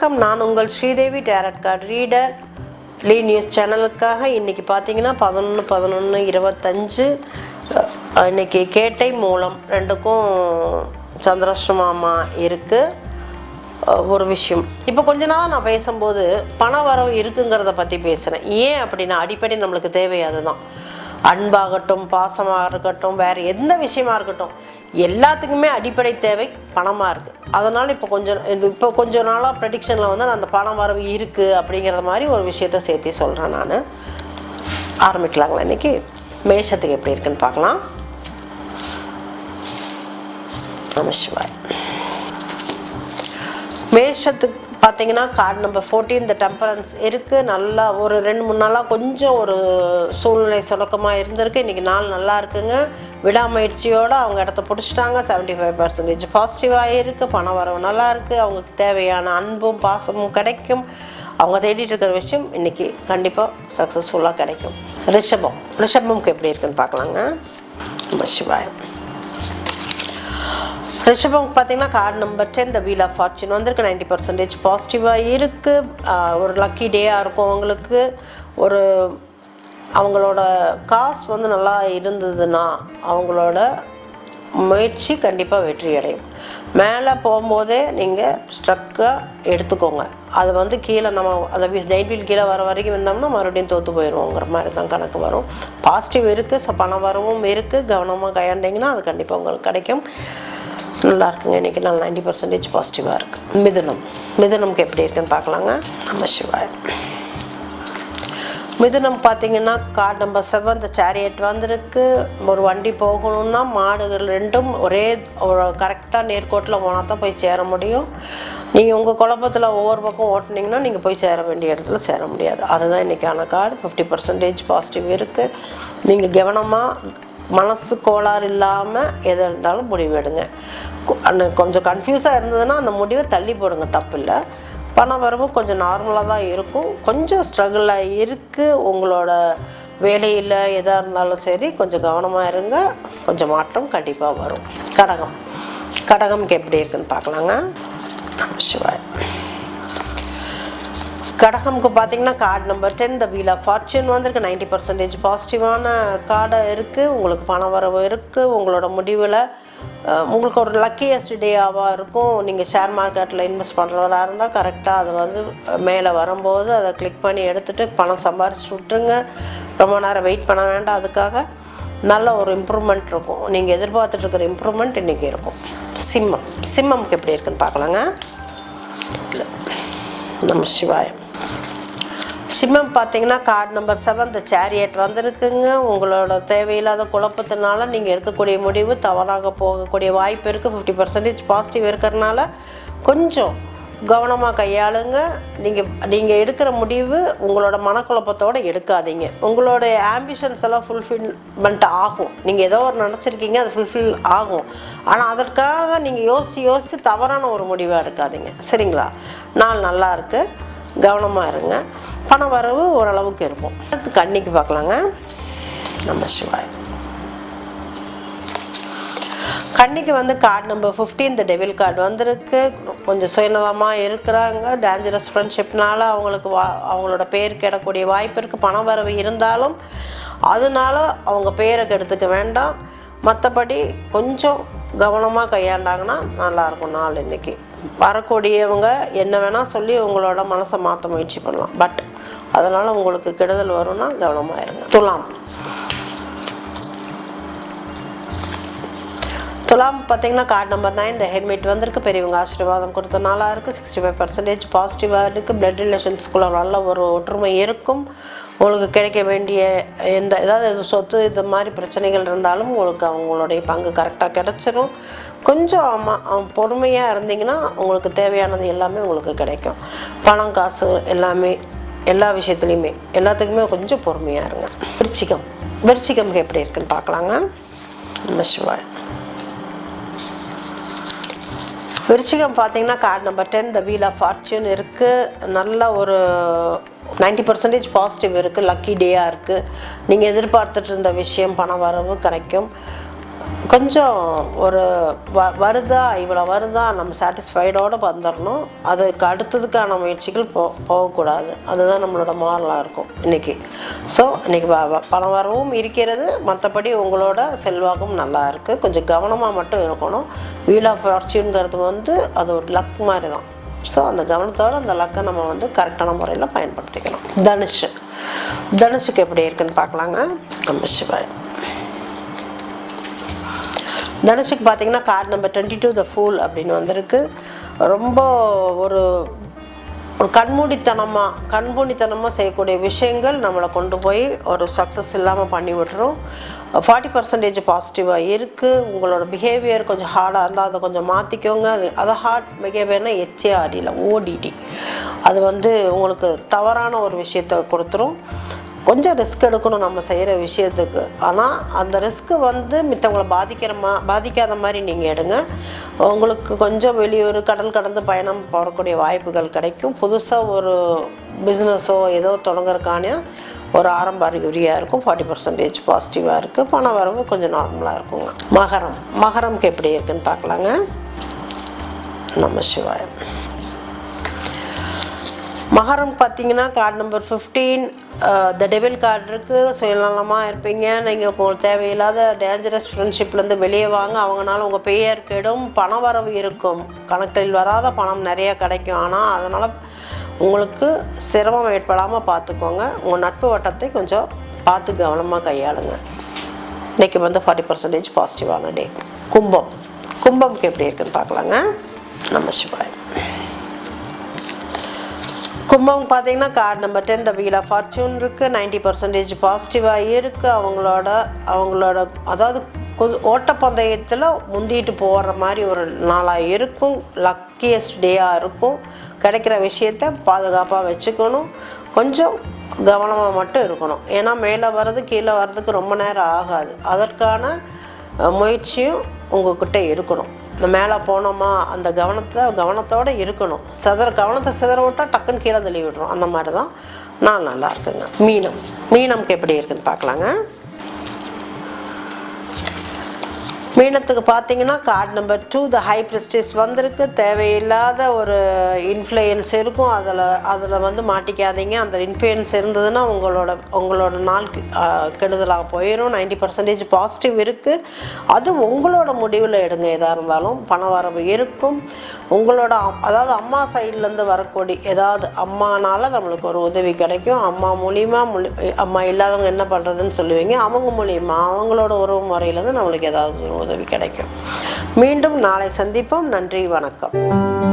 வணக்கம், நான் உங்கள் ஸ்ரீதேவி டேரட் கார்டு ரீடர். லீ நியூஸ் சேனலுக்காக இன்றைக்கி பார்த்தீங்கன்னா 11/11/25 இன்றைக்கி கேட்டை மூலம் ரெண்டுக்கும் சந்திராஷ்டமமாக இருக்குது. ஒரு விஷயம் இப்போ கொஞ்ச நாள் நான் பேசும்போது பண வரவு இருக்குங்கிறத பற்றி பேசுகிறேன். ஏன் அப்படின்னா அடிப்படை நம்மளுக்கு தேவை அதுதான். அன்பாகட்டும், பாசமாக இருக்கட்டும், வேறு எந்த விஷயமா இருக்கட்டும், எல்லாத்துக்குமே அடிப்படை தேவை பணமாக இருக்குது. அதனால் இப்போ கொஞ்சம் நாளாக ப்ரெடிக்ஷனில் வந்து அந்த பண வரவு இருக்குது அப்படிங்கிற மாதிரி ஒரு விஷயத்த சேர்த்து சொல்கிறேன். நான் ஆரம்பிக்கலாங்களா? இன்றைக்கி மேஷத்துக்கு எப்படி இருக்குன்னு பார்க்கலாம். நமசிவாய். மேஷத்துக்கு பார்த்தீங்கன்னா கார்டு நம்பர் 14 இந்த டெம்பரன்ஸ் இருக்குது. நல்லா ஒரு 2-3 நாளாக கொஞ்சம் ஒரு சூழ்நிலை சுணக்கமாக இருந்திருக்கு. இன்றைக்கி நாள் நல்லா இருக்குங்க. விடாமுயற்சியோடு அவங்க இடத்த பிடிச்சிட்டாங்க. 75% பாசிட்டிவாக இருக்குது. பண வரவு நல்லா இருக்குது. அவங்களுக்கு தேவையான அன்பும் பாசமும் கிடைக்கும். அவங்க தேடிட்டு இருக்கிற விஷயம் இன்றைக்கி கண்டிப்பாக சக்ஸஸ்ஃபுல்லாக கிடைக்கும். ரிஷபமுக்கு எப்படி இருக்குன்னு பார்க்கலாங்க. சிவாயம். ரிஷபம் பார்த்தீங்கன்னா card number 10 the wheel of fortune வந்திருக்கு. 90% பாசிட்டிவாக இருக்குது. ஒரு லக்கி டேயாக இருக்கும் அவங்களுக்கு. ஒரு அவங்களோட காசு வந்து நல்லா இருந்ததுன்னா அவங்களோட முயற்சி கண்டிப்பாக வெற்றி அடையும். மேலே போகும்போதே நீங்கள் ஸ்ட்ரக்காக எடுத்துக்கோங்க. அது வந்து கீழே நம்ம அதை நைட் வீல் கீழே வர வரைக்கும் வந்தோம்னா மறுபடியும் தோற்று போயிடுவோங்கிற மாதிரி தான் கணக்கு வரும். பாசிட்டிவ் இருக்குது. ஸோ பண வரவும் இருக்குது. கவனமாக கையாண்டிங்கன்னா அது கண்டிப்பாக உங்களுக்கு கிடைக்கும். நல்லா இருக்குங்க. இன்றைக்கி நான் 90% பாசிட்டிவாக இருக்குது. மிதுனம்க்கு எப்படி இருக்குன்னு பார்க்கலாங்க. நமசிவாய். மிதுனம் பார்த்திங்கன்னா கார்டு நம்பர் 7 இந்த சேரியட் வந்திருக்கு. ஒரு வண்டி போகணுன்னா மாடுகள் ரெண்டும் ஒரே ஒரு கரெக்டாக நேர்கோட்டில் போனால் தான் போய் சேர முடியும். நீங்கள் உங்கள் குழப்பத்தில் ஒவ்வொரு பக்கம் ஓட்டினீங்கன்னா நீங்கள் போய் சேர வேண்டிய இடத்துல சேர முடியாது. அதுதான் இன்றைக்கான கார்டு. 50% பாசிட்டிவ் இருக்குது. நீங்கள் கவனமாக மனசு கோளாறு இல்லாமல் எது இருந்தாலும் முடிவு எடுங்க. கொஞ்சம் கன்ஃபியூஸாக இருந்ததுன்னா அந்த முடிவை தள்ளி போடுங்க, தப்பில்லை. பண வரவு கொஞ்சம் நார்மலாக தான் இருக்கும். கொஞ்சம் ஸ்ட்ரகிளாக இருக்குது. உங்களோட வேலையில் எதாக இருந்தாலும் சரி கொஞ்சம் கவனமாக இருங்க. கொஞ்சம் மாற்றம் கண்டிப்பாக வரும். கடகம்க்கு எப்படி இருக்குன்னு பார்க்கலாங்க. சிவாய். கடகம்க்கு பார்த்தீங்கன்னா card number 10 the wheel of fortune வந்திருக்கு. 90% பாசிட்டிவான கார்டாக இருக்குது. உங்களுக்கு பண வரவு இருக்குது. உங்களோட முடிவில் உங்களுக்கு ஒரு லக்கியஸ்ட் டேவாக இருக்கும். நீங்கள் ஷேர் மார்க்கெட்டில் இன்வெஸ்ட் பண்ணுறவராக இருந்தால் கரெக்டாக அது வந்து மேலே வரும்போது அதை கிளிக் பண்ணி எடுத்துகிட்டு பணம் சம்பாரிச்சு விட்டுருங்க. ரொம்ப நேரம் வெயிட் பண்ண வேண்டாம். அதுக்காக நல்ல ஒரு இம்ப்ரூவ்மெண்ட் இருக்கும். நீங்கள் எதிர்பார்த்துட்ருக்கிற இம்ப்ரூவ்மெண்ட் இன்றைக்கி இருக்கும். சிம்மம்க்கு எப்படி இருக்குன்னு பார்க்கலாங்க. நமசிவாயம். சிம்மம் பார்த்தீங்கன்னா கார்டு நம்பர் 7 இந்த சேரியட் வந்திருக்குங்க. உங்களோட தேவையில்லாத குழப்பத்தினால நீங்கள் எடுக்கக்கூடிய முடிவு தவறாக போகக்கூடிய வாய்ப்பு இருக்குது. 50% பாசிட்டிவ் இருக்கிறதுனால கொஞ்சம் கவனமாக கையாளுங்க. நீங்கள் எடுக்கிற முடிவு உங்களோட மனக்குழப்பத்தோடு எடுக்காதீங்க. உங்களுடைய ஆம்பிஷன்ஸ் எல்லாம் ஃபுல்ஃபில்மெண்ட் ஆகும். நீங்கள் ஏதோ ஒரு நினச்சிருக்கீங்க, அது ஃபுல்ஃபில் ஆகும். ஆனால் அதற்காக நீங்கள் யோசித்து தவறான ஒரு முடிவை எடுக்காதீங்க. சரிங்களா? நாள் நல்லா இருக்குது. கவனமாக இருங்க. பண வரவு ஓரளவுக்கு இருக்கும். கன்னிக்கு பார்க்கலாங்க. நமசிவாய். கன்னிக்கு வந்து கார்டு நம்பர் 15 இந்த டெவில் கார்டு வந்திருக்கு. கொஞ்சம் சுயநலமாக இருக்கிறாங்க. டேஞ்சரஸ் ஃப்ரெண்ட்ஷிப்னால அவங்களோட பேர் கெடக்கூடிய வாய்ப்பு இருக்குது. பண வரவு இருந்தாலும் அதனால அவங்க பேரை கெடுத்துக்க வேண்டாம். மற்றபடி கொஞ்சம் கவனமாக கையாண்டாங்கன்னா நல்லாயிருக்கும் நாள். இன்றைக்கி வரக்கூடியவங்க என்ன வேணால் சொல்லி உங்களோட மனசை மாற்ற முயற்சி பண்ணலாம். பட் அதனால் உங்களுக்கு கெடுதல் வரும்னா கவனமாக இருங்க. துலாம் பார்த்தீங்கன்னா கார்டு நம்பர் 9 இந்த ஹெல்மெட் வந்திருக்கு. பெரியவங்க ஆசீர்வாதம் கொடுத்த நாளாக இருக்குது. 65% பாசிட்டிவாக இருக்குது. பிளட் ரிலேஷன்ஸ்குள்ளே நல்ல ஒரு ஒற்றுமை இருக்கும். உங்களுக்கு கிடைக்க வேண்டிய ஏதாவது சொத்து இது மாதிரி பிரச்சனைகள் இருந்தாலும் உங்களுக்கு அவங்களுடைய பங்கு கரெக்டாக கிடச்சிரும். கொஞ்சம் பொறுமையாக இருந்தீங்கன்னா உங்களுக்கு தேவையானது எல்லாமே உங்களுக்கு கிடைக்கும். பணம் காசு எல்லாமே எல்லா விஷயத்துலையுமே எல்லாத்துக்குமே கொஞ்சம் பொறுமையாக இருங்க. விருச்சிகம்க்கு எப்படி இருக்குன்னு பார்க்கலாங்க. நமசிவாய். விருச்சிகம் பார்த்தீங்கன்னா card number 10 the wheel of fortune இருக்குது. நல்ல ஒரு 90% பாசிட்டிவ் இருக்குது. லக்கி டேயாக இருக்குது. நீங்கள் எதிர்பார்த்துட்டு இருந்த விஷயம் பண வரவு கிடைக்கும். கொஞ்சம் ஒரு வருதா இவ்வளோ வருதா நம்ம சாட்டிஸ்ஃபைடோடு வந்துடணும். அதுக்கு அடுத்ததுக்கான முயற்சிகள் போகக்கூடாது. அதுதான் நம்மளோட மாரலாக இருக்கும் இன்றைக்கி. ஸோ இன்றைக்கி பணம் வரவும் இருக்கிறது, மற்றபடி உங்களோட செல்வாக்கும் நல்லா இருக்குது. கொஞ்சம் கவனமாக மட்டும் இருக்கணும். வீல் ஆஃப் ஃபார்ச்சூன்கிறது வந்து அது ஒரு லக் மாதிரி தான். ஸோ அந்த கவனத்தோடு அந்த லக்கை நம்ம கரெக்டான முறையில் பயன்படுத்திக்கணும். தனுஷுக்கு எப்படி இருக்குன்னு பார்க்கலாங்க. நம்ம சிவாய். தனுஷுக்கு பார்த்தீங்கன்னா கார்டு நம்பர் 22 த ஃபூல் அப்படின்னு வந்திருக்கு. ரொம்ப ஒரு கண்மூடித்தனமாக செய்யக்கூடிய விஷயங்கள் நம்மளை கொண்டு போய் ஒரு சக்ஸஸ் இல்லாமல் பண்ணி விட்டுரும். 40% பாசிட்டிவாக இருக்குது. உங்களோட பிஹேவியர் கொஞ்சம் ஹார்டாக இருந்தால் அதை கொஞ்சம் மாற்றிக்கோங்க. அதை ஹார்ட் பிஹேவியர்னால் HARDல ODD. அது உங்களுக்கு தவறான ஒரு விஷயத்தை கொடுத்துரும். கொஞ்சம் ரிஸ்க் எடுக்கணும் நம்ம செய்கிற விஷயத்துக்கு. ஆனால் அந்த ரிஸ்க்கு மித்தவங்களை பாதிக்காத மாதிரி நீங்கள் எடுங்க. உங்களுக்கு கொஞ்சம் வெளியூர் கடல் கடந்து பயணம் போகக்கூடிய வாய்ப்புகள் கிடைக்கும். புதுசாக ஒரு பிஸ்னஸோ ஏதோ தொடங்குறதுக்கான ஒரு ஆரம்ப அறிகுறியாக இருக்கும். 40% பாசிட்டிவாக இருக்குது. பண வரவு கொஞ்சம் நார்மலாக இருக்குங்க. மகரம்க்கு எப்படி இருக்குன்னு பார்க்கலாங்க. நம்ம சிவாயம். மகரம் பார்த்தீங்கன்னா கார்டு நம்பர் 15 த டெவில் கார்டு இருக்குது. சுயநலமாக இருப்பீங்க. நீங்கள் உங்களுக்கு தேவையில்லாத டேஞ்சரஸ் ஃப்ரெண்ட்ஷிப்லேருந்து வெளியே வாங்க. அவங்களால உங்கள் பெயர் கெடும். பண வரவு இருக்கும். கணக்கில் வராத பணம் நிறையா கிடைக்கும். ஆனால் அதனால் உங்களுக்கு சிரமம் ஏற்படாமல் பார்த்துக்கோங்க. உங்கள் நட்பு வட்டத்தை கொஞ்சம் பார்த்து கவனமாக கையாளுங்க. இன்றைக்கி 40% பாசிட்டிவான டே. கும்பம்க்கு எப்படி இருக்குன்னு பார்க்கலாங்க. நம்ம சிவாய். கும்பம் பார்த்தீங்கன்னா card number 10 the wheel of fortune இருக்குது. 90% பாசிட்டிவாக இருக்குது. அவங்களோட அதாவது ஓட்டப்பந்தயத்தில் முந்திட்டு போகிற மாதிரி ஒரு நாளாக இருக்கும். லக்கியஸ்ட் டேயாக இருக்கும். கிடைக்கிற விஷயத்தை பாதுகாப்பாக வச்சுக்கணும். கொஞ்சம் கவனமாக மட்டும் இருக்கணும். ஏன்னா மேலே வர்றது கீழே வர்றதுக்கு ரொம்ப நேரம் ஆகாது. அதற்கான முயற்சியும் உங்கள்கிட்ட இருக்கணும். மேலே போனோமா அந்த கவனத்தோடு இருக்கணும். கவனத்தை சிதற விட்டால் டக்குன்னு கீழே தள்ளி விடுறோம். அந்த மாதிரி தான் நல்லா இருக்குங்க. மீனம்க்கு எப்படி இருக்குன்னு பார்க்கலாங்க. மீனத்துக்கு பார்த்தீங்கன்னா கார்டு நம்பர் 2 த ஹை பிரிஸ்டஸ் வந்திருக்கு. தேவையில்லாத ஒரு இன்ஃப்ளூயன்ஸ் இருக்கும். அதில் மாட்டிக்காதீங்க. அந்த இன்ஃப்ளூயன்ஸ் இருந்ததுன்னா உங்களோட நாள் கெடுதலாக போயிடும். 90% பாசிட்டிவ் இருக்குது. அது உங்களோட முடிவில் எடுங்க. எதாக இருந்தாலும் பண வரவு இருக்கும். உங்களோட அதாவது அம்மா சைட்லேருந்து வரக்கூடிய ஏதாவது அம்மானால் நம்மளுக்கு ஒரு உதவி கிடைக்கும். அம்மா அம்மா இல்லாதவங்க என்ன பண்ணுறதுன்னு சொல்லுவீங்க. அவங்க மூலியமாக அவங்களோட உறவு முறையிலேருந்து நம்மளுக்கு ஏதாவது உதவி கிடைக்கும். மீண்டும் நாளை சந்திப்போம். நன்றி, வணக்கம்.